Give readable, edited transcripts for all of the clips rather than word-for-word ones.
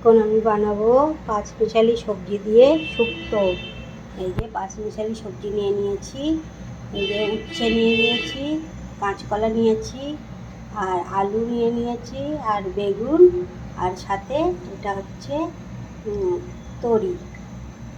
এখন আমি বানাবো পাঁচমিশালি সবজি দিয়ে শুক্তো। এই যে পাঁচমিশালি সবজি নিয়ে নিয়েছি, এই যে উচ্ছে নিয়ে নিয়েছি, কাঁচকলা নিয়েছি, আর আলু নিয়ে নিয়েছি, আর বেগুন, আর সাথে এটা হচ্ছে তরি।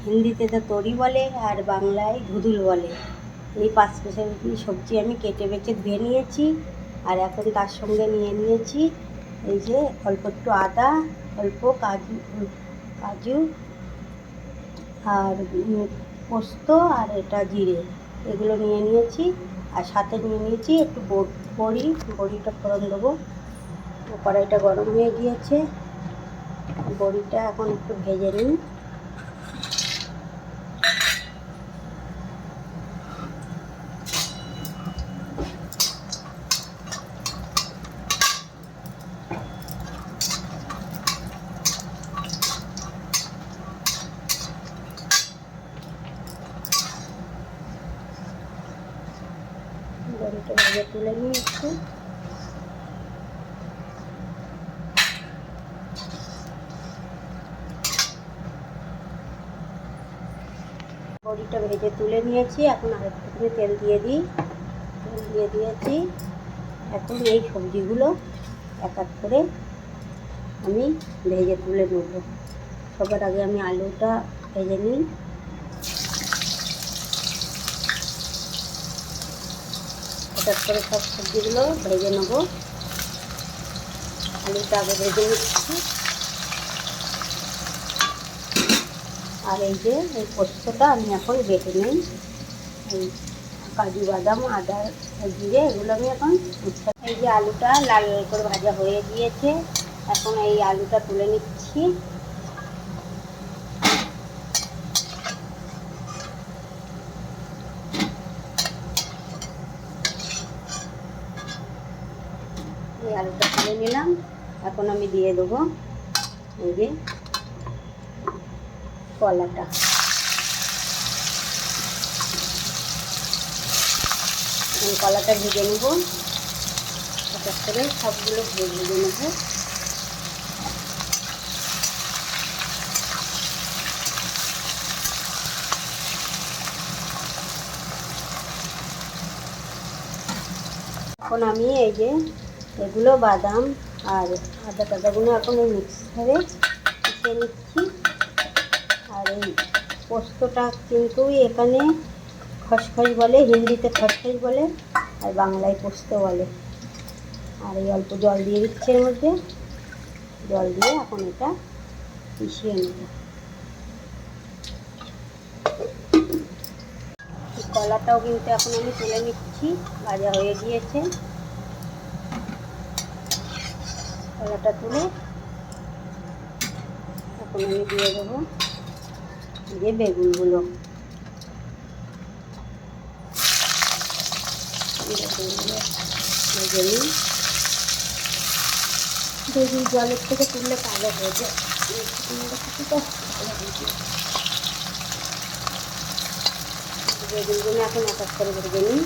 হিন্দিতে তো তরি বলে আর বাংলায় ধুদুল বলে। এই পাঁচমিশালি সবজি আমি কেটে বেছে ধুয়ে নিয়েছি। আর এখন তার সঙ্গে নিয়ে নিয়েছি এই যে অল্প একটু আদা, অল্প কাজু আর পোস্ত আর এটা জিরে, এগুলো নিয়ে নিয়েছি। আর সাথে নিয়ে নিয়েছি একটু বড়িটা ফোড়ন দেবো। কড়াইটা গরম হয়ে গিয়েছে, বড়িটা এখন একটু ভেজে নিই। বড়িটা ভেজে তুলে নিই একটু। বড়িটা ভেজে তুলে নিয়েছি, এখন আরেকটুখানি তেল দিয়ে দিই। তেল দিয়ে দিয়েছি। এখন এই সবজিগুলো এক এক করে আমি ভেজে তুলে নেব। সবার আগে আমি আলুটা ভেজে নিই। এক এক করে সব সবজিগুলো ভেজে নেব। আলুটা আগে ভেজে নিচ্ছি। আর এই যে এই পোস্তটা আমি এখন বেটে নিই। এই কাজু বাদাম, আদা, জিরে, এগুলো আমি এখন এই যে আলুটা লাল লাল করে ভাজা হয়ে গিয়েছে, এখন এই আলুটা তুলে নিচ্ছি। এই আলুটা তুলে নিলাম। এখন আমি দিয়ে দেবো এই যে কলাটা। কলাটা ভেজে নেব, এক করে সবগুলো ভেজে নেব। এখন আমি এই যে এগুলো বাদাম আর আদা টাদাগুলো এখন এই মিক্সারে পিষে নিচ্ছি। আর এই পোস্তটা কিন্তু এখানে খসখস বলে, হিন্দিতে খসখস বলে আর বাংলায় পোস্ত বলে। আর এই অল্প জল দিয়ে দিচ্ছি, এর মধ্যে জল দিয়ে এখন এটা মিশিয়ে নেব। কলাটাও কিন্তু এখন আমি তুলে নিচ্ছি, ভাজা হয়ে গিয়েছে। কলাটা তুলে এখন আমি দিয়ে দেবো যে বেগুনগুলো। বেগুন জলের থেকে তুললে কালো হয়ে যায়, বেগুনগুলো এখন এক এক করে ভেজে নিই।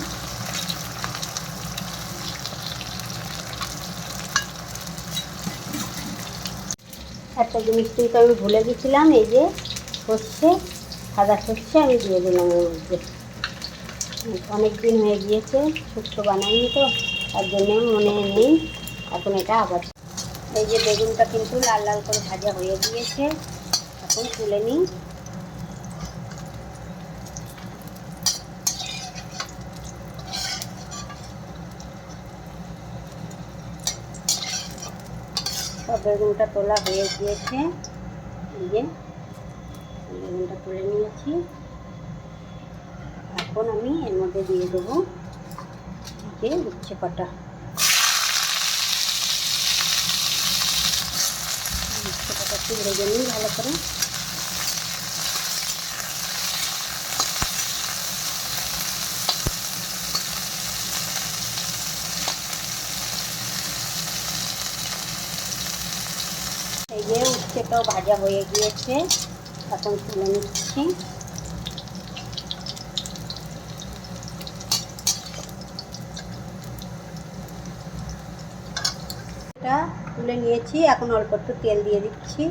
একটা জিনিস কিন্তু আমি ভুলে গেছিলাম, এই যে সর্ষে, সাদা সর্ষে আমি দিয়ে দিলাম এর মধ্যে। অনেক দিন হয়ে গিয়েছে শুক্তো বানাইনি তো, তার জন্য মনে নেই। এখন এটা আবার এই যে বেগুনটা কিন্তু লাল লাল করে ভাজা হয়ে গিয়েছে, এখন তুলে নিই। সব বেগুনটা তোলা হয়ে গিয়েছে, এই যে বেগুনটা তুলে নিয়েছি। এখন আমি এর মধ্যে দিয়ে দেবো যে উচ্ছে কটা। উচ্ছে কটা একটু ভেজে নিই ভালো করে। এই যে উচ্ছেটাও ভাজা হয়ে গিয়েছে, এখন তুলে নিচ্ছি। তুলে নিয়েছি, এখন অল্প একটু তেল দিয়ে দিচ্ছি।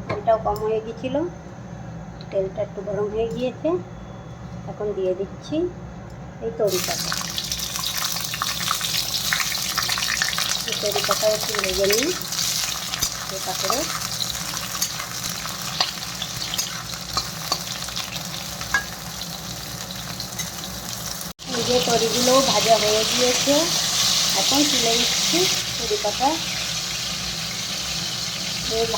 তেলটাও কম হয়ে গিয়েছিল, তেলটা একটু গরম হয়ে গিয়েছে। এখন দিয়ে দিচ্ছি এই তরি পাতা। এই তরি পাতাও একটু ভেজে নিই হালকা করে। এই যে তরিগুলো ভাজা হয়ে গিয়েছে, এখন তুলে নিচ্ছি তরি পাতা।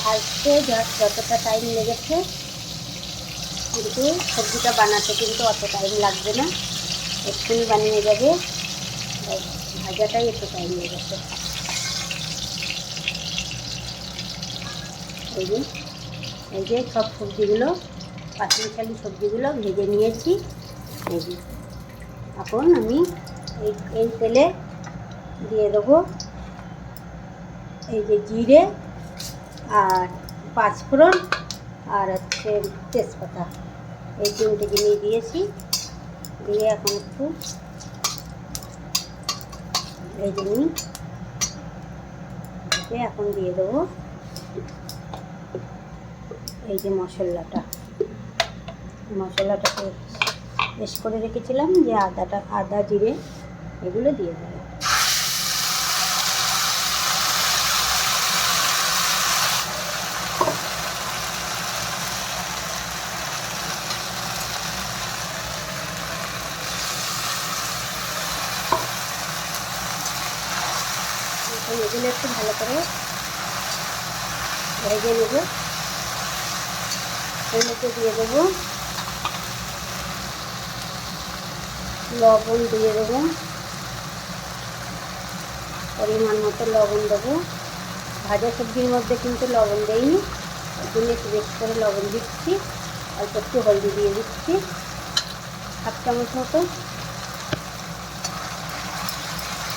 ভাজতে যতটা টাইম লেগেছে, কিন্তু সবজিটা বানাতে কিন্তু অত টাইম লাগবে না, এক্ষুনি বানিয়ে যাবে। ভাজাটাই একটু টাইম লেগেছে। এই যে সব সবজিগুলো, পাঁচমিশালি সবজিগুলো ভেজে নিয়েছি। এই যে এখন আমি এই তেলে দিয়ে দেবো এই যে জিরে আর পাঁচফোড়ন আর হচ্ছে তেজপাতা, এই তিনটে জিনিস দিয়েছি। দিয়ে এখন একটু এই জিনিস এখন দিয়ে দেবো এই যে মশলাটাকে পেস্ট করে রেখেছিলাম, যে আদা জিরে এগুলো দিয়ে দেবো। এগুলো একটু ভালো করে ভেজে নেব। এর মধ্যে দিয়ে দেবো লবণ, দিয়ে দেবো পরিমাণ মতো লবণ দেবো। ভাজা সবজির মধ্যে কিন্তু লবণ দেইনি, ওই জন্য একটু বেশি করে লবণ দিচ্ছি। অল্প একটু হলদি দিয়ে দিচ্ছি, 1/2 চামচ মতো।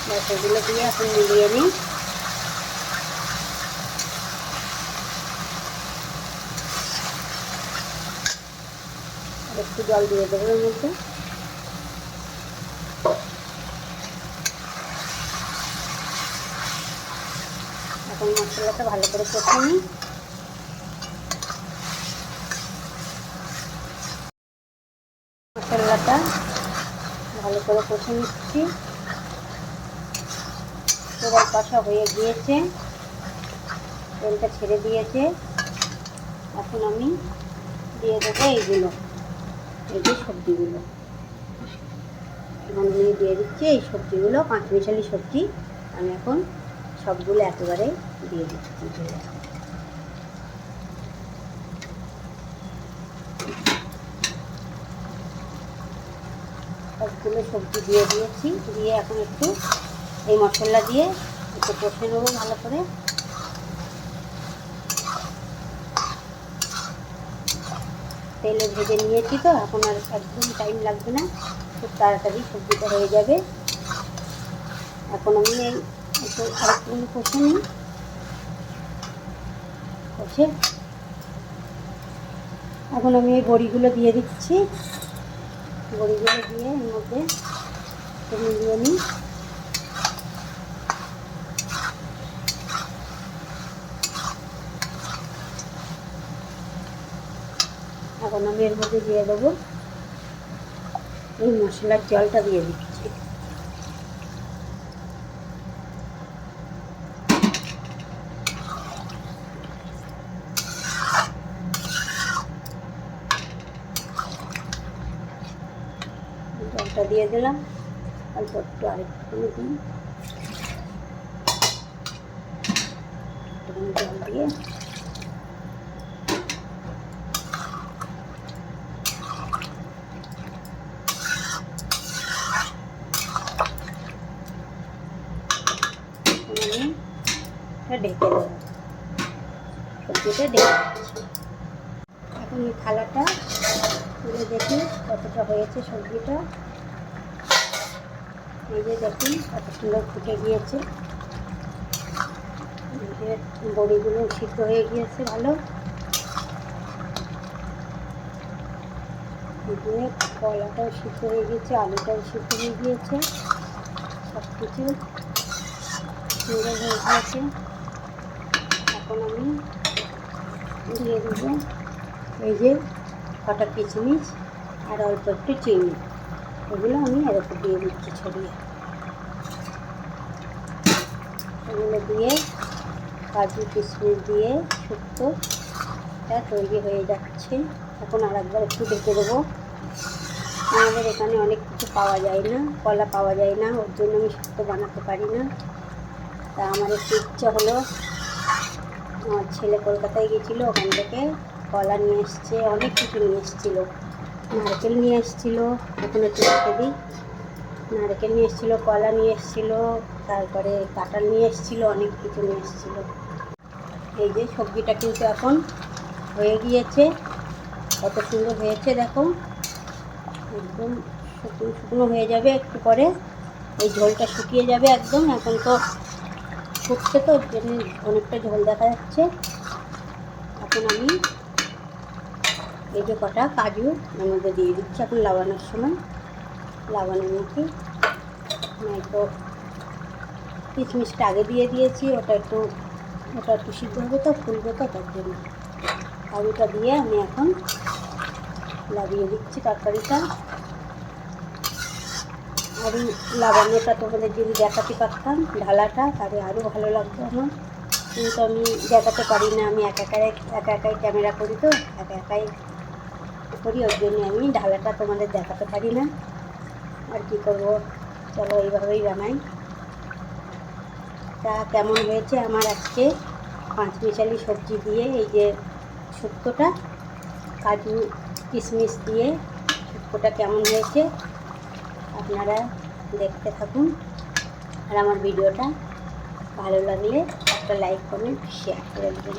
ব্যাস এগুলো দিয়ে এখন মিলিয়ে নিই। একটু জল দিয়ে দেবো এর মধ্যে। এখন মশলাটা ভালো করে কষে নিই। মশলাটা ভালো করে কষে নিচ্ছি। এবার কষা হয়ে গিয়েছে, তেলটা ছেড়ে দিয়েছে। এখন আমি দিয়ে দেবো এই যে সবজিগুলো। এখন আমি দিয়ে দিচ্ছি এই সবজিগুলো, পাঁচমিশালি সবজি আমি এখন সবগুলো একেবারে দিয়ে দিচ্ছি। সবগুলো সবজি দিয়ে দিয়েছি, দিয়ে এখন একটু এই মশলা দিয়ে একটু কষে নেবো ভালো করে। তেলে ভেজে নিয়েছি তো, এখন আর একদম টাইম লাগবে না, খুব তাড়াতাড়ি সবজিটা হয়ে যাবে। এখন আমি এই একটু আরেকটু কষে নিই। কষে এখন আমি এই বড়িগুলো দিয়ে দিচ্ছি। বড়িগুলো দিয়ে এর মধ্যে মিলিয়ে নিই। এখন আমি এর মধ্যে দিয়ে দেবো এই মশলার জলটা দিয়ে দিচ্ছি। জলটা দিয়ে দিলাম, অল্প একটু আরেকটু দিন জল দিয়ে ঢেকে দেবো। সবজিটা ঢেকে দিচ্ছি। এখন এই থালাটা তুলে দেখি কতটা হয়েছে সবজিটা। এই যে দেখুন কত সুন্দর ফুটে গিয়েছে। বড়িগুলো সিদ্ধ হয়ে গিয়েছে ভালো। দিয়ে কলাটাও সিদ্ধ হয়ে গিয়েছে, আলুটাও সিদ্ধ হয়ে গিয়েছে, সব কিছু সুন্দর হয়ে গিয়েছে। এখন আমি দিয়ে দেবো এই যে কটা কিশমিশ আর অল্প একটু চিনি, এগুলো আমি এর উপর দিয়ে দিচ্ছি ছড়িয়ে। এগুলো দিয়ে কাজু কিশমিশ দিয়ে শুক্তোটা তৈরি হয়ে যাচ্ছে। এখন আর একবার একটু ঢেকে দেবো। আমাদের এখানে অনেক কিছু পাওয়া যায় না, কলা পাওয়া যায় না, ওর জন্য আমি শুক্তো বানাতে পারি না। তা আমার একটু ইচ্ছা হলো, আমার ছেলে কলকাতায় গিয়েছিলো, ওখান থেকে কলা নিয়ে এসছে, অনেক কিছু নিয়ে এসেছিলো, নারকেল নিয়ে এসেছিলো, এখন একটু রেখে দিই। নারকেল নিয়ে এসেছিলো, কলা নিয়ে এসেছিলো, তারপরে কাঁঠাল নিয়ে এসেছিলো, অনেক কিছু নিয়ে এসেছিলো। এই যে সবজিটা কিন্তু এখন হয়ে গিয়েছে, কত সুন্দর হয়েছে দেখো, একদম শুকনো শুকনো হয়ে যাবে একটু পরে, এই ঝোলটা শুকিয়ে যাবে একদম। এখন তো ফুটছে, তো ওর জন্য অনেকটা ঝোল দেখা যাচ্ছে। এখন আমি এই যে কটা কাজু এর মধ্যে দিয়ে দিচ্ছি, এখন লাগানোর সময় লাগানোর মধ্যে, নয়তো কিশমিশটা আগে দিয়ে দিয়েছি, ওটা একটু সিদ্ধ হবে, তো ফুলবে, তো তার জন্য কাজুটা দিয়ে আমি এখন লাগিয়ে দিচ্ছি তরকারিটা। আর লাগানোটা তোমাদের যদি দেখাতে পারতাম ঢালাটা, তাহলে আরও ভালো লাগতো আমার, কিন্তু আমি দেখাতে পারি না, আমি একা একাই ক্যামেরা করি, তো একা একাই করি, ওর জন্য আমি ঢালাটা তোমাদের দেখাতে পারি না। আর কি করবো, চলো এইভাবেই বানাই। তা কেমন হয়েছে আমার আজকে পাঁচমিশালি সবজি দিয়ে এই যে শুক্তোটা, কাজু কিশমিশ দিয়ে শুক্তোটা কেমন হয়েছে আপনারা দেখতে থাকুন। আর আমার ভিডিওটা ভালো লাগলে একটা লাইক কমেন্ট শেয়ার করে দেবেন।